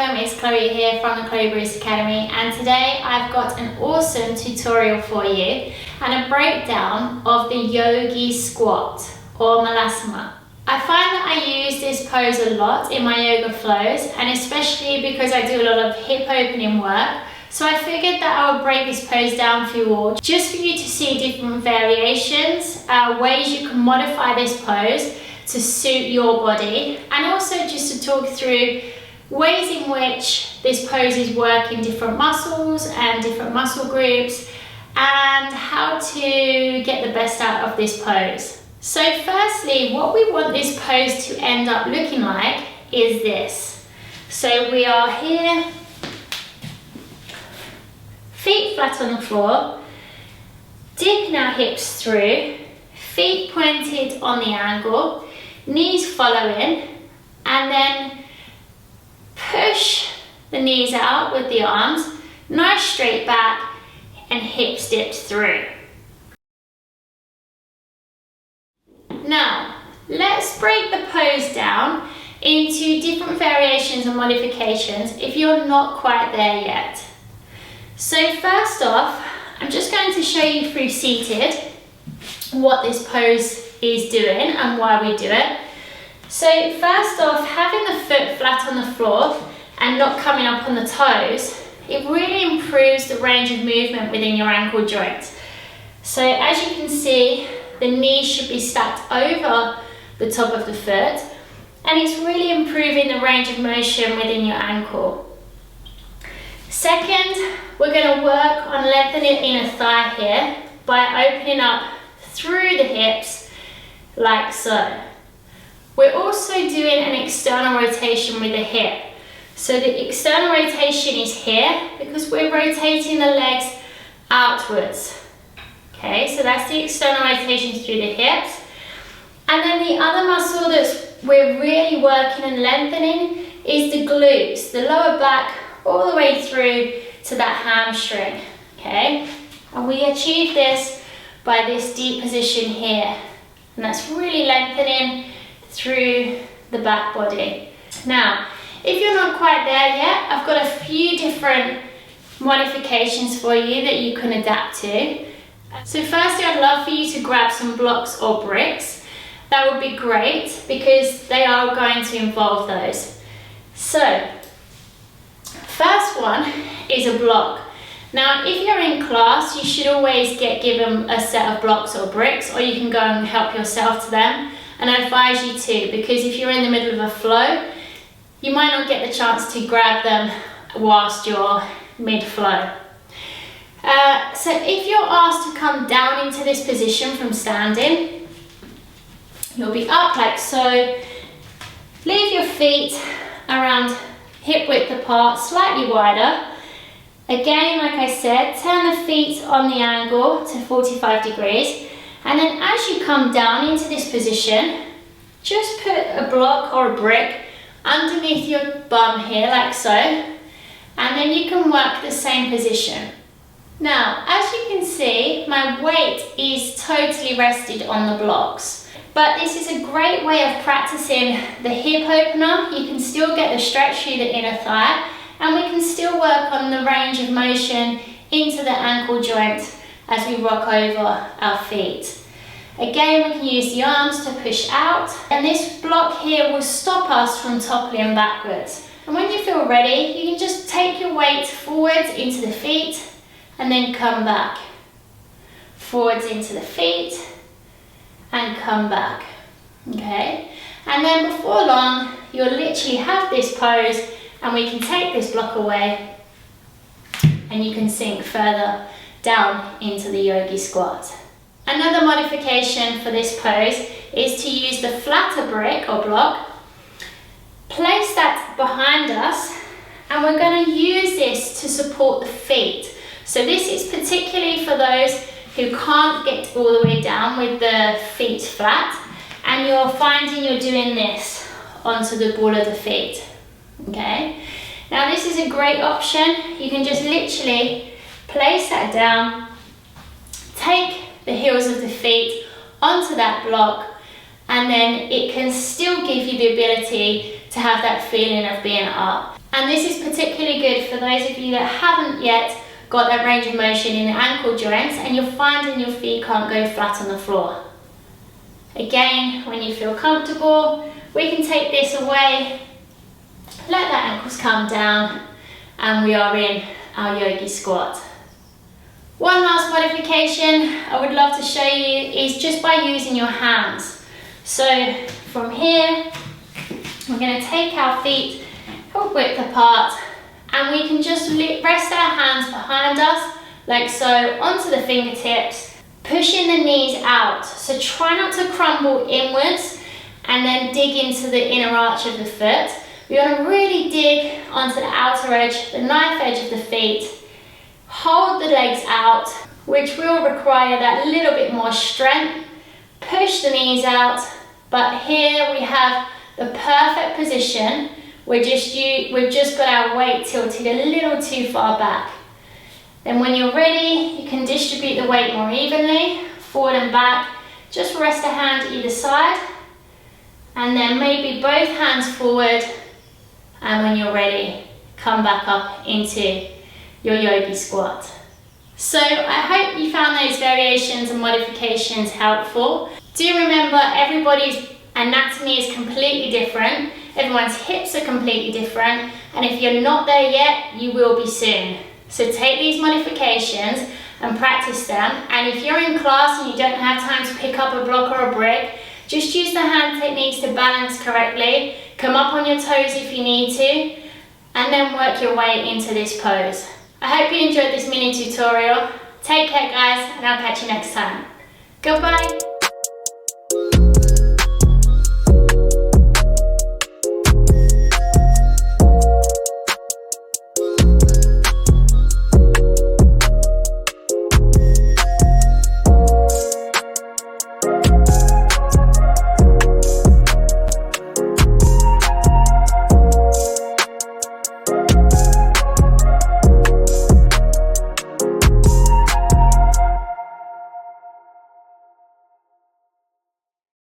welcome, it's Chloe here from the Chloe Bruce Academy, and today I've got an awesome tutorial for you and a breakdown of the Yogi Squat or Malasana. I find that I use this pose a lot in my yoga flows, and especially because I do a lot of hip opening work, so I figured that I would break this pose down for you all, just for you to see different variations, ways you can modify this pose to suit your body, and also just to talk through ways in which this pose is working different muscles and different muscle groups, and how to get the best out of this pose. So firstly, what we want this pose to end up looking like is this. So we are here, feet flat on the floor, dipping our hips through, feet pointed on the angle, knees following, and then push the knees out with the arms, nice straight back, and hips dipped through. Now, let's break the pose down into different variations and modifications if you're not quite there yet. So first off, I'm just going to show you through seated what this pose is doing and why we do it. So first off, having the foot flat on the floor and not coming up on the toes, it really improves the range of movement within your ankle joint. So as you can see, the knees should be stacked over the top of the foot, and it's really improving the range of motion within your ankle. Second, we're going to work on lengthening inner thigh here by opening up through the hips like so. We're also doing an external rotation with the hip. So the external rotation is here because we're rotating the legs outwards. Okay, so that's the external rotation through the hips. And then the other muscle that we're really working and lengthening is the glutes, the lower back all the way through to that hamstring. Okay, and we achieve this by this deep position here. And that's really lengthening through the back body. Now, if you're not quite there yet, I've got a few different modifications for you that you can adapt to. So firstly, I'd love for you to grab some blocks or bricks. That would be great because they are going to involve those. So, first one is a block. Now, if you're in class, you should always get given a set of blocks or bricks, or you can go and help yourself to them. And I advise you to, because if you're in the middle of a flow, you might not get the chance to grab them whilst you're mid-flow. So if you're asked to come down into this position from standing, you'll be up like so. Leave your feet around hip width apart, slightly wider. Again, like I said, turn the feet on the angle to 45 degrees. And then as you come down into this position, just put a block or a brick underneath your bum here, like so, and then you can work the same position. Now, as you can see, my weight is totally rested on the blocks, but this is a great way of practicing the hip opener. You can still get the stretch through the inner thigh, and we can still work on the range of motion into the ankle joint as we rock over our feet. Again, we can use the arms to push out, and this block here will stop us from toppling backwards. And when you feel ready, you can just take your weight forwards into the feet and then come back. Forwards into the feet and come back. Okay? And then before long, you'll literally have this pose, and we can take this block away and you can sink further down into the Yogi Squat. Another modification for this pose is to use the flatter brick or block, place that behind us, and we're going to use this to support the feet. So this is particularly for those who can't get all the way down with the feet flat, and you're finding you're doing this onto the ball of the feet. Okay? Now this is a great option. You can just literally place that down, take the heels of the feet onto that block, and then it can still give you the ability to have that feeling of being up. And this is particularly good for those of you that haven't yet got that range of motion in the ankle joints and you're finding your feet can't go flat on the floor. Again, when you feel comfortable, we can take this away, let the ankles come down, and we are in our Yogi Squat. One last modification I would love to show you is just by using your hands. So from here, we're going to take our feet hip width apart, and we can just rest our hands behind us, like so, onto the fingertips, pushing the knees out. So try not to crumble inwards and then dig into the inner arch of the foot. We want to really dig onto the outer edge, the knife edge of the feet. Hold the legs out, which will require that little bit more strength. Push the knees out, but here we have the perfect position. We've just got our weight tilted a little too far back. Then when you're ready, you can distribute the weight more evenly, forward and back. Just rest a hand either side, and then maybe both hands forward, and when you're ready, come back up into your Yogi Squat. So I hope you found those variations and modifications helpful. Do remember, everybody's anatomy is completely different. Everyone's hips are completely different, and if you're not there yet, you will be soon. So take these modifications and practice them, and if you're in class and you don't have time to pick up a block or a brick, just use the hand techniques to balance correctly, come up on your toes if you need to, and then work your way into this pose. I hope you enjoyed this mini tutorial. Take care guys, and I'll catch you next time. Goodbye.